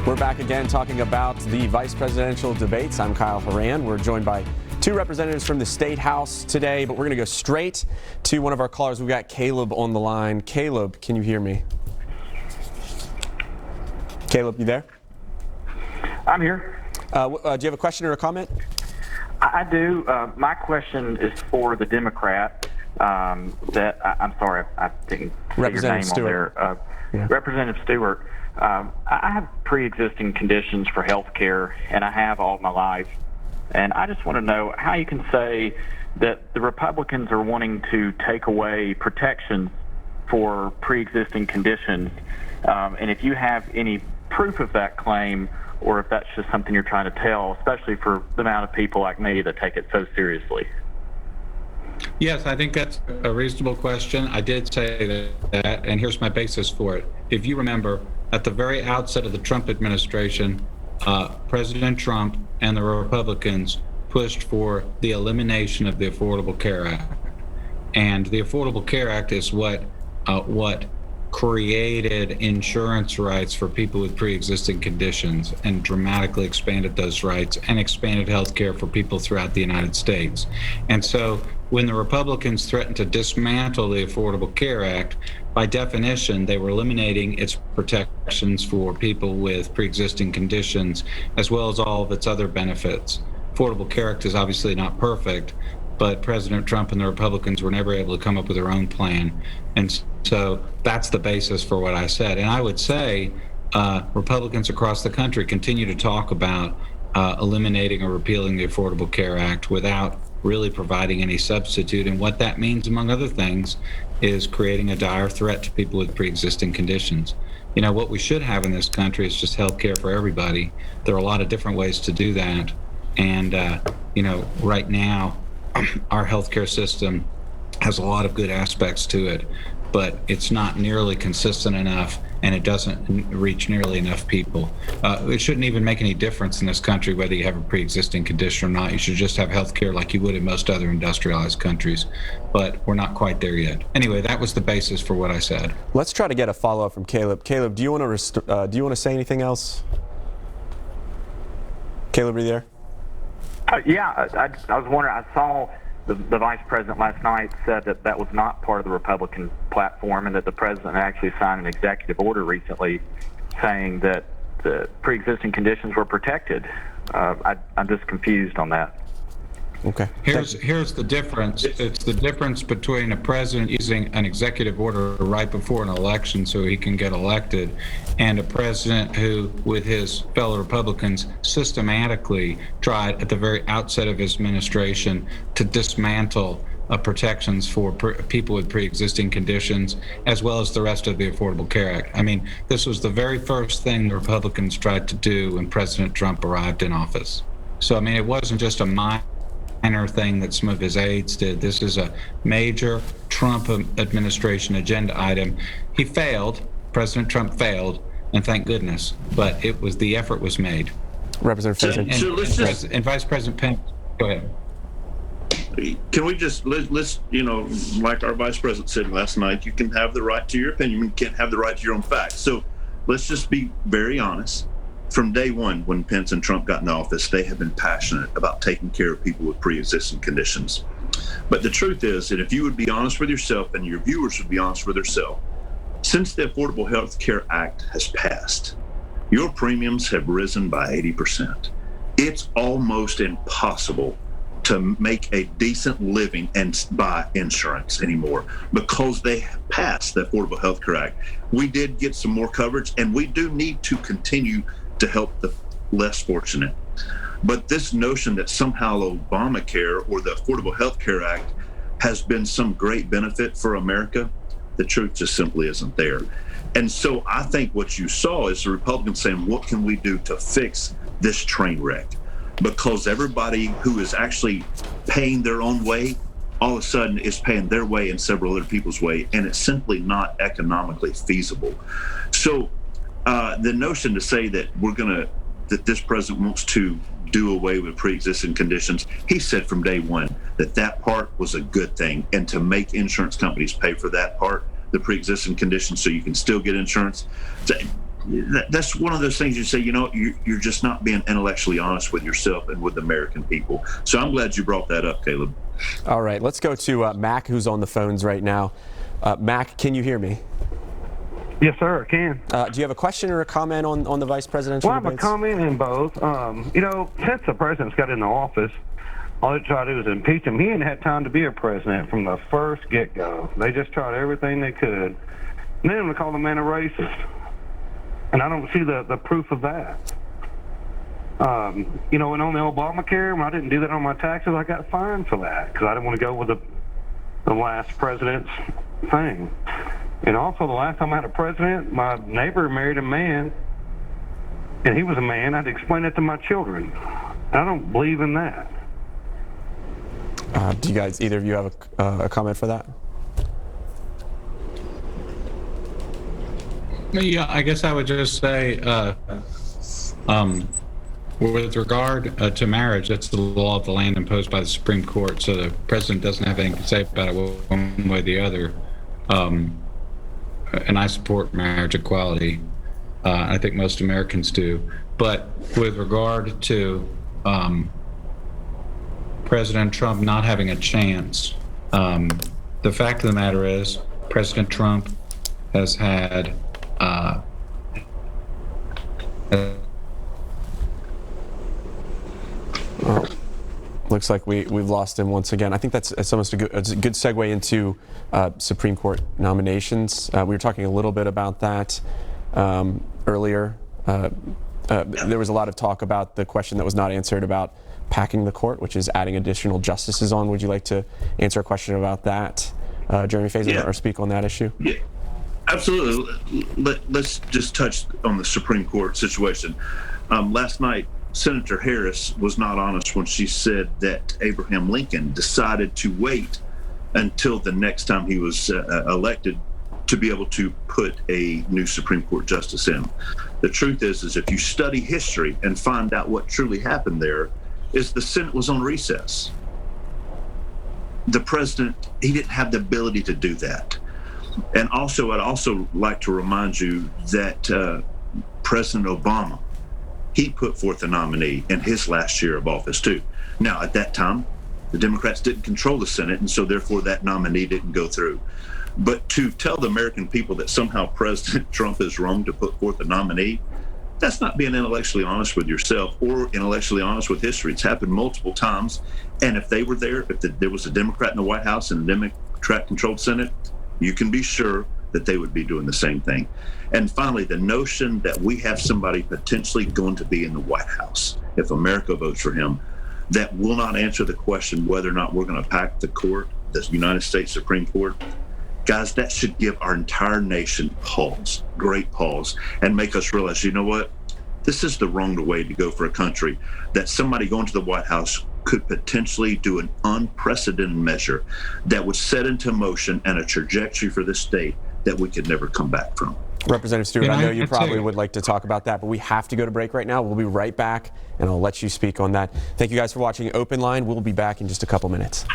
We're back again talking about the vice presidential debates. I'm Kyle Horan. We're joined by two representatives from the State House today, but we're going to go straight to one of our callers. We've got Caleb on the line. Caleb, can you hear me? Caleb, you there? I'm here. Do you have a question or a comment? I do. My question is for the Democrat. I'm sorry, I didn't see your name Stewart. on there. Representative Stewart. I have pre-existing conditions for health care, and I have all my life. And I just want to know how you can say that the Republicans are wanting to take away protections for pre-existing conditions, and if you have any proof of that claim, or if that's just something you're trying to tell, especially for the amount of people like me that take it so seriously. Yes, I think that's a reasonable question. I did say that, and here's my basis for it. If you remember, at the very outset of the Trump administration, President Trump and the Republicans pushed for the elimination of the Affordable Care Act. And the Affordable Care Act is what created insurance rights for people with pre-existing conditions and dramatically expanded those rights and expanded health care for people throughout the United States. And so when the Republicans threatened to dismantle the Affordable Care Act, by definition, they were eliminating its protections for people with pre-existing conditions, as well as all of its other benefits. Affordable Care Act is obviously not perfect, but President Trump and the Republicans were never able to come up with their own plan. And so that's the basis for what I said. And I would say Republicans across the country continue to talk about eliminating or repealing the Affordable Care Act without really providing any substitute. And what that means, among other things, is creating a dire threat to people with pre-existing conditions. You know, what we should have in this country is just health care for everybody. There are a lot of different ways to do that. And, you know, right now, our healthcare system has a lot of good aspects to it, but it's not nearly consistent enough, and it doesn't reach nearly enough people. It shouldn't even make any difference in this country whether you have a pre-existing condition or not. You should just have healthcare like you would in most other industrialized countries, but we're not quite there yet. Anyway, that was the basis for what I said. Let's try to get a follow-up from Caleb. Caleb, do you want to say anything else? Caleb, are you there? Yeah, I was wondering, I saw the vice president last night said that was not part of the Republican platform, and that the president actually signed an executive order recently saying that the pre-existing conditions were protected. I'm just confused on that. Okay. Here's the difference. It's the difference between a president using an executive order right before an election so he can get elected, and a president who, with his fellow Republicans, systematically tried at the very outset of his administration to dismantle protections for people with pre-existing conditions, as well as the rest of the Affordable Care Act. I mean, this was the very first thing the Republicans tried to do when President Trump arrived in office. So, I mean, it wasn't just a minor thing that some of his aides did. This is a major Trump administration agenda item. He failed. President Trump failed, and thank goodness. But the effort was made. Representative Faison. And Vice President Pence, go ahead. Can we just let's like our vice president said last night, you can have the right to your opinion, you can't have the right to your own facts. So let's just be very honest. From day one, when Pence and Trump got in office, they have been passionate about taking care of people with pre-existing conditions. But the truth is that if you would be honest with yourself and your viewers would be honest with themselves, since the Affordable Health Care Act has passed, your premiums have risen by 80%. It's almost impossible to make a decent living and buy insurance anymore because they have passed the Affordable Health Care Act. We did get some more coverage, and we do need to continue to help the less fortunate. But this notion that somehow Obamacare or the Affordable Health Care Act has been some great benefit for America, the truth just simply isn't there. And so I think what you saw is the Republicans saying, what can we do to fix this train wreck? Because everybody who is actually paying their own way, all of a sudden is paying their way and several other people's way, and it's simply not economically feasible. So the notion to say that that this president wants to do away with pre-existing conditions, he said from day one that part was a good thing, and to make insurance companies pay for that part, the pre-existing conditions, so you can still get insurance. that's one of those things you say, you're just not being intellectually honest with yourself and with the American people. So I'm glad you brought that up, Caleb. All right, let's go to Mac, who's on the phones right now. Mac, can you hear me? Yes, sir, I can. Do you have a question or a comment on the vice presidential Well, I have a debates? comment in both. Since the president's got into office, all they try to do is impeach him. He ain't had time to be a president from the first get-go. They just tried everything they could. And then they call the man a racist. And I don't see the proof of that. And on the Obamacare, when I didn't do that on my taxes, I got fined for that because I didn't want to go with the last president's thing. And also, the last time I had a president, my neighbor married a man, and he was a man. I had to explain that to my children. I don't believe in that. Do you guys, either of you have a comment for that? Yeah, I guess I would just say, with regard to marriage, that's the law of the land imposed by the Supreme Court, so the president doesn't have anything to say about it one way or the other. And I support marriage equality. I think most Americans do. But with regard to President Trump not having a chance, the fact of the matter is President Trump has had Looks like we've lost him once again. I think it's almost a good segue into Supreme Court nominations. We were talking a little bit about that earlier. There was a lot of talk about the question that was not answered about packing the court, which is adding additional justices on. Would you like to answer a question about that, Jeremy Faison, or speak on that issue? Yeah, absolutely. Let's just touch on the Supreme Court situation. Last night, Senator Harris was not honest when she said that Abraham Lincoln decided to wait until the next time he was elected to be able to put a new Supreme Court justice in. The truth is if you study history and find out what truly happened there, is the Senate was on recess. The president, he didn't have the ability to do that. And also, I'd also like to remind you that President Obama, he put forth a nominee in his last year of office too. Now, at that time, the Democrats didn't control the Senate, and so therefore that nominee didn't go through. But to tell the American people that somehow President Trump is wrong to put forth a nominee, that's not being intellectually honest with yourself or intellectually honest with history. It's happened multiple times. And if they were there, if there was a Democrat in the White House and a Democrat-controlled Senate, you can be sure that they would be doing the same thing. And finally, the notion that we have somebody potentially going to be in the White House, if America votes for him, that will not answer the question whether or not we're going to pack the court, the United States Supreme Court. Guys, that should give our entire nation pause, great pause, and make us realize, you know what? This is the wrong way to go for a country, that somebody going to the White House could potentially do an unprecedented measure that would set into motion and a trajectory for this state that we could never come back from. Representative Stewart, I know you probably would like to talk about that, but we have to go to break right now. We'll be right back, and I'll let you speak on that. Thank you guys for watching Open Line. We'll be back in just a couple minutes.